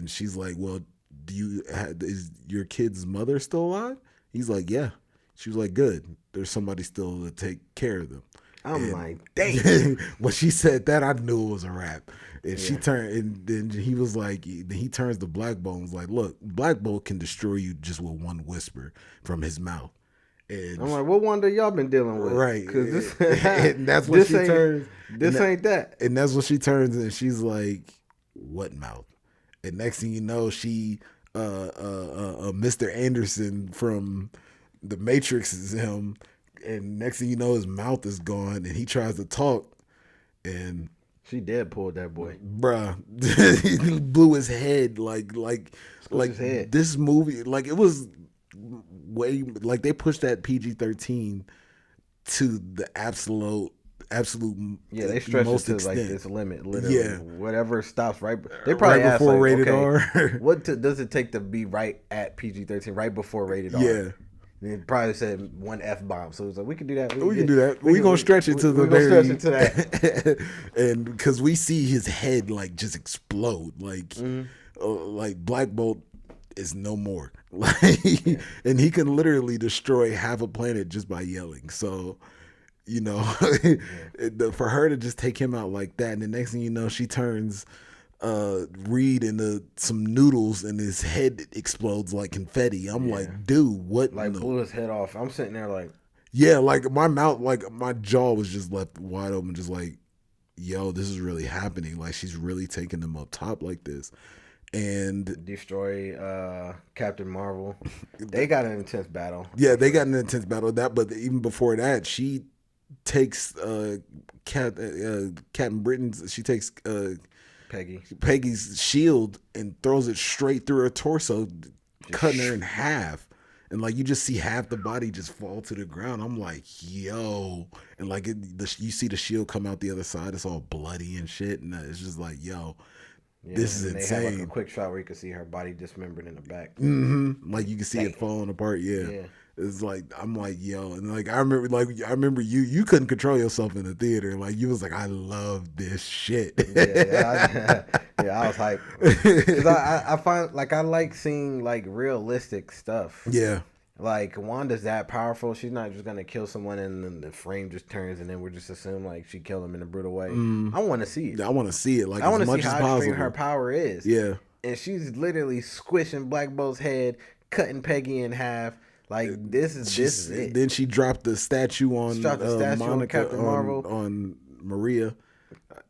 she's like, "Well, is your kid's mother still alive?" He's like, "Yeah." She was like, "Good. There's somebody still to take care of them." I'm like, dang. When she said that, I knew it was a wrap. And she turned, and then he was like, he turns to Black Bolt and was like, "Look, Black Bolt can destroy you just with one whisper from his mouth." And I'm like, what wonder y'all been dealing with? Right. Because and that's what she turns. This ain't that. And that's what she turns, and she's like, "What mouth?" And next thing you know, she, Mr. Anderson from The Matrix is him. And next thing you know, his mouth is gone, and he tries to talk, and she dead pulled that boy, bruh. He blew his head like his head. This movie, like, it was way, like, they pushed that PG-13 to the absolute. Yeah, they stretched it to like this limit, literally. Yeah, whatever stops right. They probably right before asked, like, rated okay, R. What does it take to be right at PG-13? Right before rated R. Yeah. And it probably said one F-bomb. So it was like, we can do that. We can do that. We're going to stretch it to the very... very... Stretch it to that. And because we see his head, like, just explode. Like, like Black Bolt is no more. Like, and he can literally destroy half a planet just by yelling. So... You know, for her to just take him out like that, and the next thing you know, she turns Reed into some noodles, and his head explodes like confetti. I'm like, dude, what? Like blew his head off. I'm sitting there like, yeah, like my mouth, like my jaw was just left wide open, just like, yo, this is really happening. Like she's really taking them up top like this. And destroy Captain Marvel. They got an intense battle. Yeah, they got an intense battle. But even before that, she takes Captain Britain's. She takes Peggy's shield and throws it straight through her torso, cutting her in half. And like you just see half the body just fall to the ground. I'm like, yo, and like you see the shield come out the other side. It's all bloody and shit, and it's just like, yo, this is insane. They have like a quick shot where you can see her body dismembered in the back. Like you can see it falling apart. Yeah. It's like I'm like, yo, and like I remember you couldn't control yourself in the theater. Like you was like, I love this shit. I was hyped because I find like I like seeing like realistic stuff. Yeah, like Wanda's that powerful. She's not just gonna kill someone and then the frame just turns and then we're just assume like she killed him in a brutal way. I want to see it. I want to see it. Like I want to see how how extreme her power is. Yeah, and she's literally squishing Black Bolt's head, cutting Peggy in half. Like this is it. Then she dropped the statue on Monica on Captain Marvel on Maria,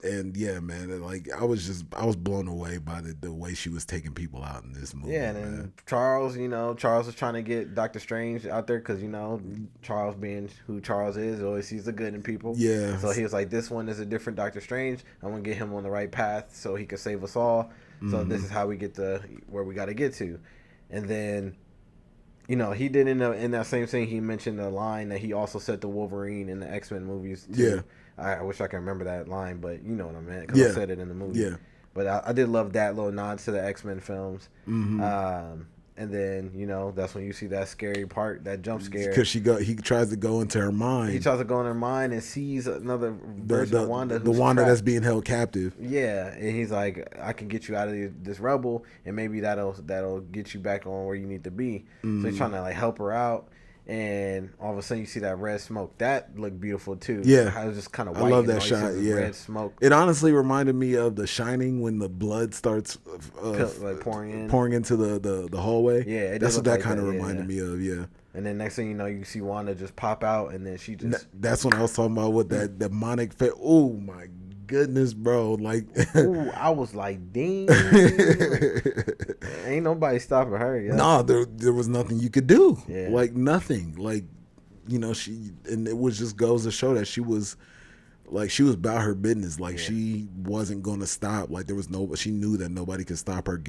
and yeah, man, like I was blown away by the way she was taking people out in this movie. Yeah, and then Charles was trying to get Doctor Strange out there because Charles being who Charles is, always sees the good in people. Yeah. So he was like, this one is a different Doctor Strange. I'm gonna get him on the right path so he can save us all. So this is how we get to where we got to get to, and then. He did in that same thing. He mentioned the line that he also said to Wolverine in the X-Men movies too. Yeah, I wish I could remember that line, but you know what I meant because I said it in the movie. Yeah, but I did love that little nod to the X-Men films. And then that's when you see that scary part, that jump scare, because he tries to go into her mind. He tries to go in her mind and sees another version of Wanda, the Wanda that's being held captive. Yeah, and he's like, I can get you out of this rubble, and maybe that'll get you back on where you need to be. So he's trying to like help her out. And all of a sudden, you see that red smoke. That looked beautiful too. Yeah, I was just kind of white. I love that shot. Yeah, red smoke. It honestly reminded me of The Shining when the blood starts like pouring into the hallway. Yeah, that's what that kind of reminded me of. Yeah. And then next thing you know, you see Wanda just pop out, and then she just. That's when I was talking about with that demonic face. Oh my goodness, bro! Like, ooh, I was like, dang. Ain't nobody stopping her. Yeah. No, there was nothing you could do. Yeah. Like nothing. Like, and it was just goes to show that she was about her business. Like she wasn't gonna stop. Like she knew that nobody could stop her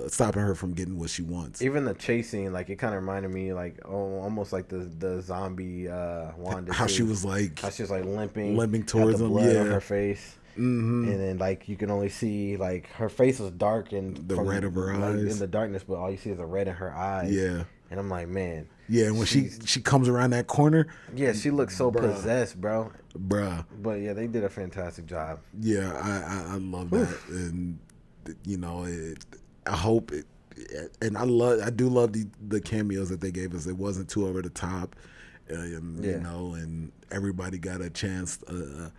stopping her from getting what she wants. Even the chase scene, like it kind of reminded me, like almost like the zombie Wanda. How she was like limping towards the him. Blood on her face. And then like you can only see like her face was dark and the red of her eyes in the darkness, but all you see is the red in her eyes. Yeah. And I'm like, man. Yeah, and when she comes around that corner. Yeah, she looks so possessed, bro. Bruh. But yeah, they did a fantastic job. Yeah, I love that. And I hope it, and I do love the cameos that they gave us. It wasn't too over the top. And everybody got a chance to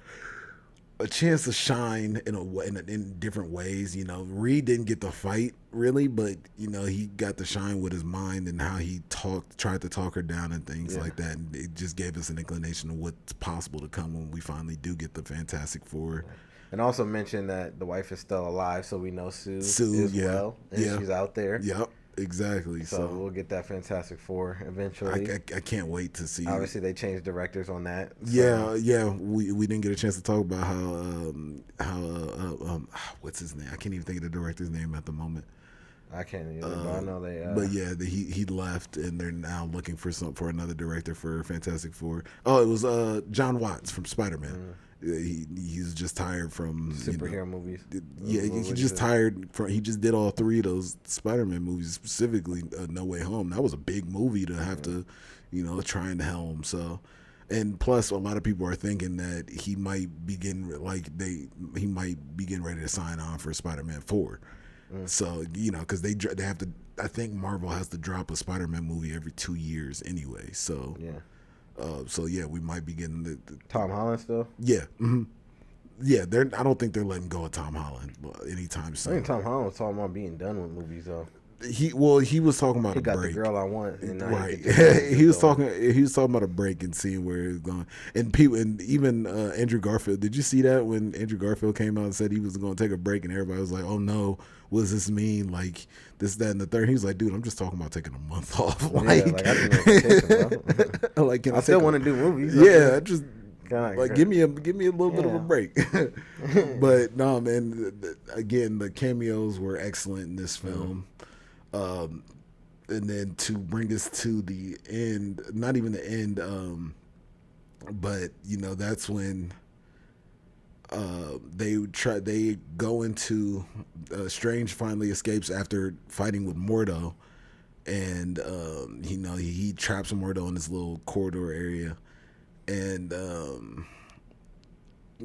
shine in different ways. Reed didn't get to fight really, but he got to shine with his mind and how he tried to talk her down and things like that. And it just gave us an inclination of what's possible to come when we finally do get the Fantastic Four. And also mention that the wife is still alive, so we know Sue is well, and she's out there. Yep. Exactly. So we'll get that Fantastic Four eventually. I can't wait to see. Obviously, they changed directors on that. So. Yeah. We didn't get a chance to talk about how what's his name? I can't even think of the director's name at the moment. I can't either, but I know they. But yeah, he left, and they're now looking for another director for Fantastic Four. Oh, it was John Watts from Spider-Man. He's just tired from superhero movies. Yeah, he's just tired from. He just did all 3 of those Spider-Man movies, specifically No Way Home. That was a big movie to have to, try and helm. So, and plus, a lot of people are thinking that he might begin he might be getting ready to sign on for Spider-Man 4. So because they have to. I think Marvel has to drop a Spider-Man movie every 2 years anyway. So yeah. We might be getting the Tom Holland still. Yeah, yeah. I don't think they're letting go of Tom Holland anytime soon. I think Tom Holland was talking about being done with movies though. He was talking about he a got break. The girl I want, and now right? He was talking about a break and seeing where it's going. And people, and even Andrew Garfield. Did you see that when Andrew Garfield came out and said he was going to take a break, and everybody was like, "Oh no, what does this mean? Like this, that, and the third?" He was like, "Dude, I'm just talking about taking a month off. I still want to do movies. Yeah, just." Like give me a little bit of a break. But no, man, again, the cameos were excellent in this film. And then to bring us to the end, not even the end, but that's when they go into Strange finally escapes after fighting with Mordo, and he traps Mordo in this little corridor area. And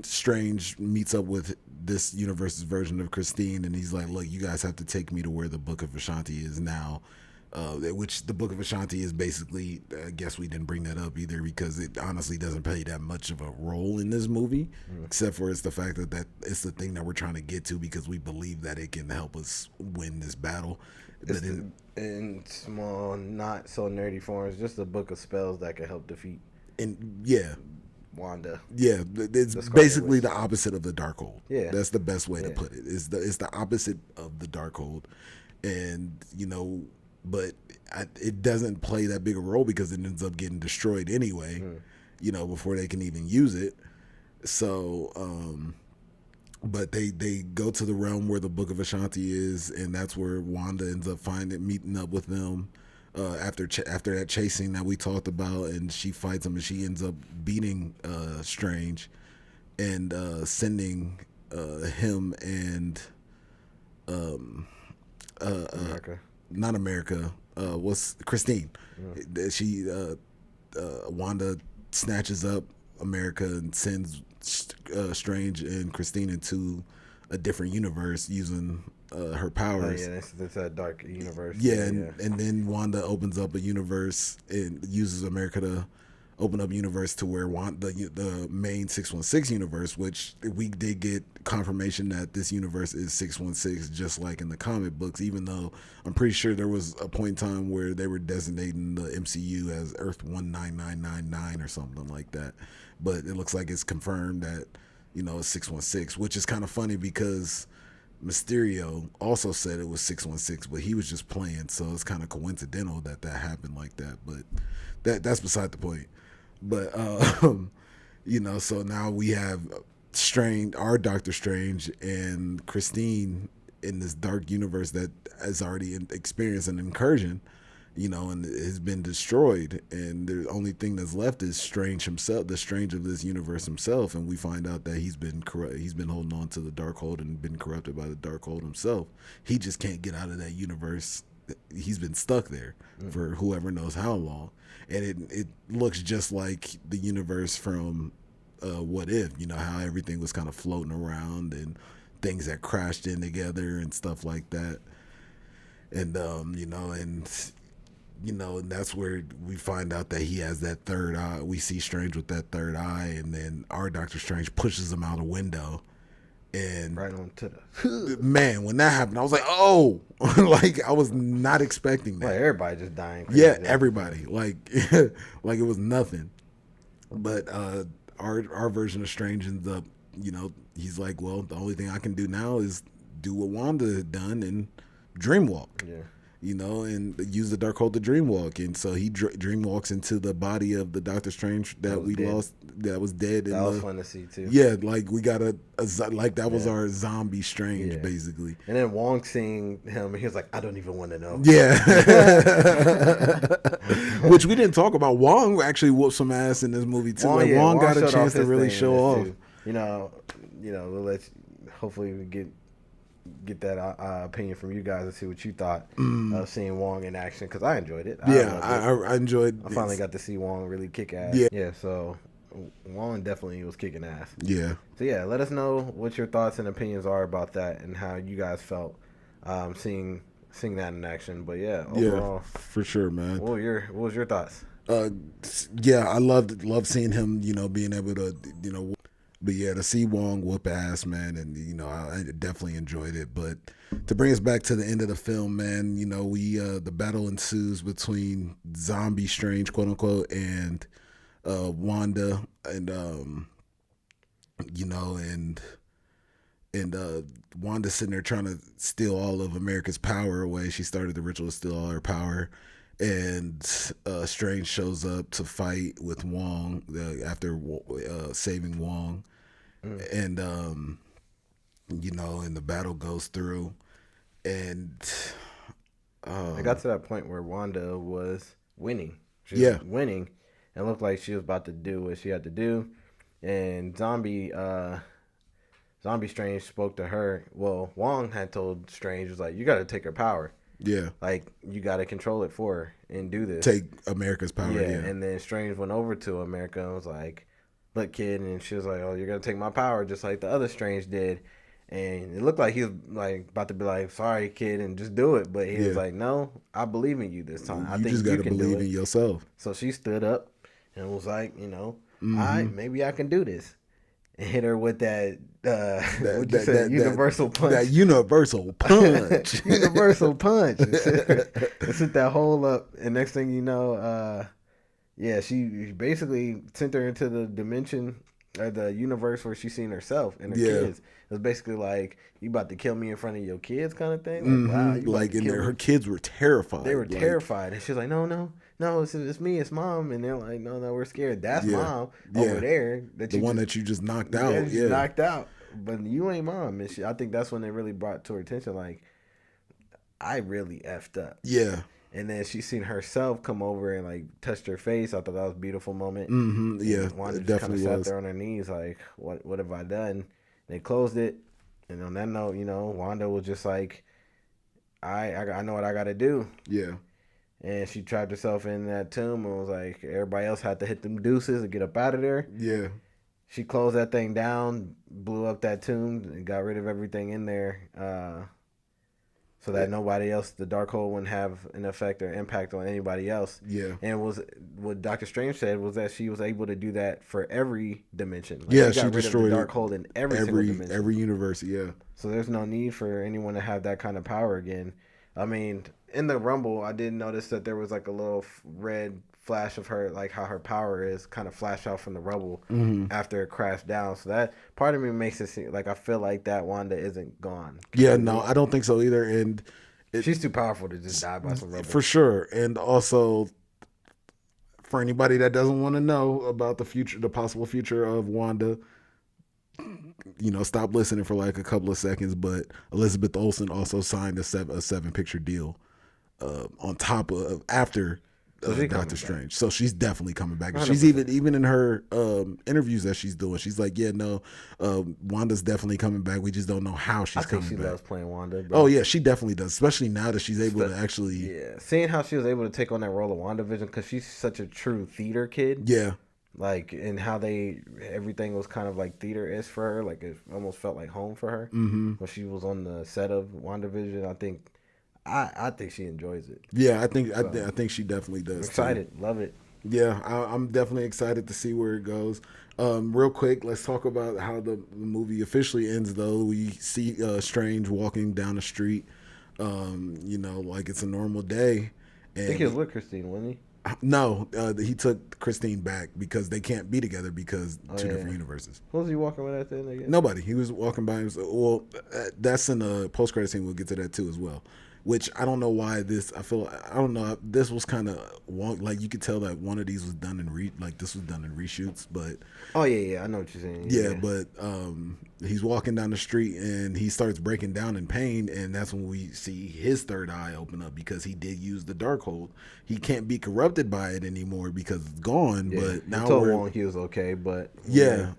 Strange meets up with this universe's version of Christine, and he's like, "Look, you guys have to take me to where the Book of Ashanti is now." Which the Book of Ashanti is basically. I guess we didn't bring that up either because it honestly doesn't play that much of a role in this movie, except for it's the fact that it's the thing that we're trying to get to because we believe that it can help us win this battle. But in small, not so nerdy forms, just a book of spells that can help defeat. And yeah, Wanda. Yeah, it's basically the opposite of the Darkhold. Yeah, that's the best way to put it. It's the opposite of the Darkhold, and but it doesn't play that big a role because it ends up getting destroyed anyway. Before they can even use it. So, but they go to the realm where the Book of Ashanti is, and that's where Wanda ends up meeting up with them. After that chasing that we talked about, and she fights him, and she ends up beating Strange, and sending him and not America. What's Christine? She Wanda snatches up America and sends Strange and Christine into a different universe using her powers. Oh, yeah, that's a dark universe. Yeah, and then Wanda opens up a universe and uses America to open up universe to where the main 616 universe, which we did get confirmation that this universe is 616 just like in the comic books, even though I'm pretty sure there was a point in time where they were designating the MCU as Earth 19999 or something like that. But it looks like it's confirmed that it's 616, which is kind of funny because Mysterio also said it was 616, but he was just playing, so it's kind of coincidental that happened like that. But that's beside the point. But so now we have our Doctor Strange and Christine in this dark universe that has already experienced an incursion, and has been destroyed, and the only thing that's left is Strange himself, the Strange of this universe himself, and we find out that he's been holding on to the Darkhold and been corrupted by the Darkhold himself. He just can't get out of that universe. He's been stuck there for whoever knows how long, and it looks just like the universe from What If, how everything was kind of floating around and things that crashed in together and stuff like that, and and that's where we find out that he has that third eye. We see Strange with that third eye, and then our Doctor Strange pushes him out a window. And right on to the man, when that happened, I was like, "Oh!" Like I was not expecting that. Like everybody just dying. Crazy. Yeah, everybody. Like it was nothing. But our version of Strange ends up, he's like, "Well, the only thing I can do now is do what Wanda had done and dreamwalk." Yeah. And use the Darkhold to dreamwalk, and so he dreamwalks into the body of the Doctor Strange that we lost, that was dead. That was fun to see too. Yeah, like we got that was our zombie Strange basically. And then Wong seeing him, he was like, "I don't even want to know." Yeah, which we didn't talk about. Wong actually whooped some ass in this movie too. Wong got a chance to really show off. Too. you know, we'll hopefully we get that opinion from you guys and see what you thought of seeing Wong in action, because I enjoyed it. I enjoyed. I finally got to see Wong really kick ass. Yeah. So Wong definitely was kicking ass. Yeah. So yeah, let us know what your thoughts and opinions are about that and how you guys felt seeing that in action. But yeah, overall, for sure, man. What was your thoughts? Yeah, I loved seeing him, being able to, but yeah, to see Wong whoop ass, man, and I definitely enjoyed it. But to bring us back to the end of the film, man, we the battle ensues between Zombie Strange, quote unquote, and Wanda, and Wanda's sitting there trying to steal all of America's power away. She started the ritual to steal all her power. And Strange shows up to fight with Wong after saving Wong. And, and the battle goes through. And it got to that point where Wanda was winning. She was winning. It looked like she was about to do what she had to do. And Zombie Strange spoke to her. Well, Wong had told Strange, was like, you got to take her power. Yeah. Like, you got to control it for her and do this. Take America's power, yeah. And then Strange went over to America and was like, look, kid. And she was like, oh, you're going to take my power just like the other Strange did. And it looked like he was like about to be like, sorry, kid, and just do it. But he was like, no, I believe in you this time. I think just you gotta can believe do it. in yourself. So she stood up and was like, all right, maybe I can do this. And hit her with that universal punch. That universal punch. Universal punch. And set that hole up. And next thing you know, she basically sent her into the dimension or the universe where she's seen herself and her kids. It was basically like, you about to kill me in front of your kids kind of thing. Like, wow, you like in there, her kids were terrified. They were terrified. And she was like, no, it's me, it's mom. And they're like, no, we're scared. That's mom over there. The one that you just knocked out. Yeah, knocked out. But you ain't mom. And I think that's when they really brought to her attention, like, I really effed up. Yeah. And then she seen herself come over and like touched her face. I thought that was a beautiful moment. Yeah, Wanda it just definitely kind of was. sat there on her knees, like, what have I done? They closed it, and on that note, Wanda was just like, I know what I got to do. Yeah. And she trapped herself in that tomb and was like, everybody else had to hit them deuces and get up out of there. Yeah. She closed that thing down, blew up that tomb, and got rid of everything in there. So that nobody else, the dark hole, wouldn't have an effect or impact on anybody else. Yeah. And what Dr. Strange said was that she was able to do that for every dimension. Like, yeah, she got rid destroyed of the dark hole in every single dimension. Every universe, yeah. So there's no need for anyone to have that kind of power again. I mean, in the Rumble, I did notice that there was like a little red flash of her, like how her power is kind of flash out from the rubble after it crashed down. So that part of me makes it seem like I feel like that Wanda isn't gone. Yeah, no, I don't think so either. And she's too powerful to just die by some rubble. For sure. And also, for anybody that doesn't want to know about the possible future of Wanda, stop listening for like a couple of seconds. But Elizabeth Olsen also signed a 7-picture deal on top of after Doctor Strange. So she's definitely coming back. 100%. She's even in her interviews that she's doing, she's like, Wanda's definitely coming back. We just don't know how she's coming back. I think she loves playing Wanda. Bro. Oh yeah, she definitely does, especially now that she's able to actually. Yeah, seeing how she was able to take on that role of WandaVision, because she's such a true theater kid. Yeah. Like, and how everything was kind of like theater-ish for her. Like, it almost felt like home for her. Mm-hmm. When she was on the set of WandaVision, I think she enjoys it. Yeah, I think she definitely does. Excited, too. Love it. Yeah, I'm definitely excited to see where it goes. Real quick, let's talk about how the movie officially ends. Though we see Strange walking down the street, like it's a normal day. And I think he was with Christine, wasn't he? No, he took Christine back because they can't be together because two different universes. Who was he walking with at the end again? Nobody. He was walking by himself. Well, that's in the post-credit scene. We'll get to that too as well. which I don't know why this. I don't know. This was kind of like you could tell that one of these was done in this was done in reshoots, but Oh yeah, I know what you're saying. yeah, but he's walking down the street and he starts breaking down in pain, and that's when we see his third eye open up because he did use the Darkhold. He can't be corrupted by it anymore because it's gone. Yeah. But now he told Wong he was okay, but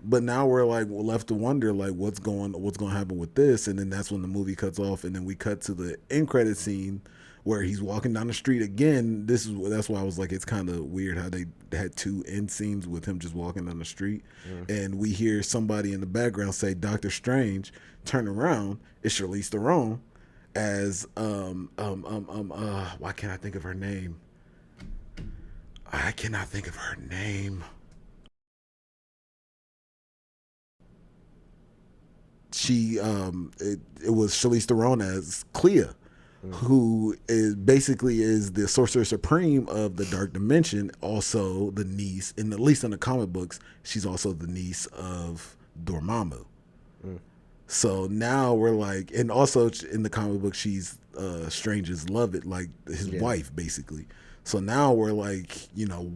but now we're like left to wonder like what's going to happen with this, and then that's when the movie cuts off, and then we cut to the end credit scene where he's walking down the street again. That's why I was like, it's kind of weird how they had two end scenes with him just walking down the street, and we hear somebody in the background say Doctor Strange. Turn around, it's Charlize Theron as why can't I think of her name? I cannot think of her name. She it was Charlize Theron as Clea, who is basically the Sorcerer Supreme of the Dark Dimension, also the niece, at least in the comic books, she's also the niece of Dormammu. So now we're like, and also in the comic book, she's Strange's love it, like his wife, basically. So now we're like,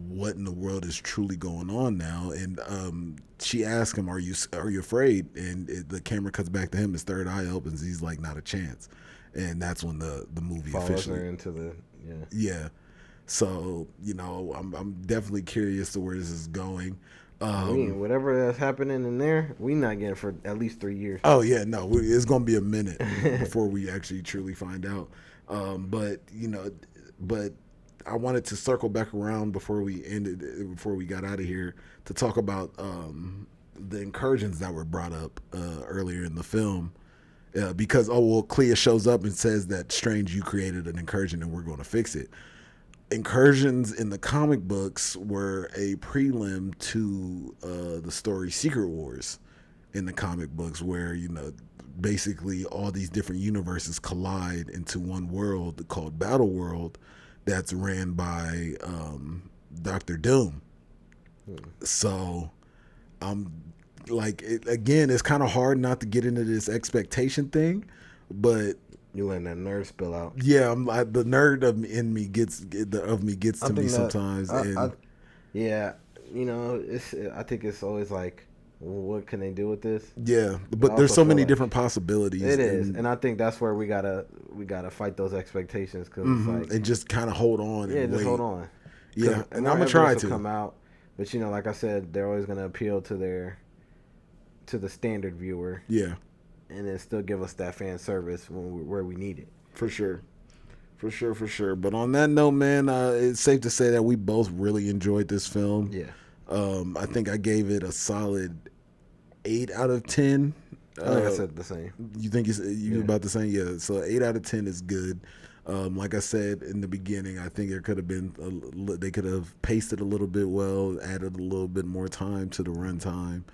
what in the world is truly going on now? And she asked him, "Are you afraid?" And the camera cuts back to him. His third eye opens. He's like, "Not a chance." And that's when the movie follows officially her into the yeah. So I'm definitely curious to where this is going. Whatever that's happening in there, we not getting for at least 3 years. Oh yeah, no, it's gonna be a minute before we actually truly find out. But I wanted to circle back around before we got out of here to talk about the incursions that were brought up earlier in the film. Because Clea shows up and says that Strange, you created an incursion and we're going to fix it. Incursions in the comic books were a prelim to the story Secret Wars in the comic books, where basically all these different universes collide into one world called Battle World that's ran by Doctor Doom. So again, it's kind of hard not to get into this expectation thing, but you letting that nerd spill out. Yeah, the nerd in me gets to me sometimes. I think it's always like, what can they do with this? Yeah, but there's so many different possibilities. It is, and I think that's where we gotta fight those expectations, because and just kind of hold on. Yeah, and just wait. hold on. Yeah, and I'm gonna try to come out, but like I said, they're always gonna appeal to the standard viewer. Yeah. And then still give us that fan service where we need it. For sure. But on that note, man, it's safe to say that we both really enjoyed this film. Yeah. I think I gave it a solid 8 out of 10. I think I said the same. You think you're about the same? Yeah. So 8 out of 10 is good. Like I said in the beginning, I think there could have been they could have paced it a little bit well, added a little bit more time to the runtime,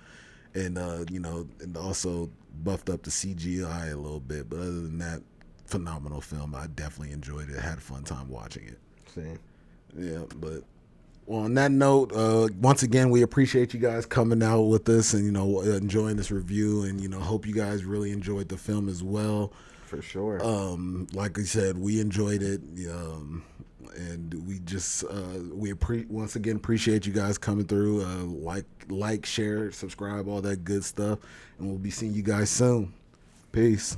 and and also buffed up the CGI a little bit. But other than that, phenomenal film. I definitely enjoyed it. I had a fun time watching it. Same. Yeah, but well, on that note, once again, we appreciate you guys coming out with us and enjoying this review, and hope you guys really enjoyed the film as well. For sure. Like I said, we enjoyed it. And we just once again appreciate you guys coming through. Like, share, subscribe, all that good stuff, and we'll be seeing you guys soon. Peace.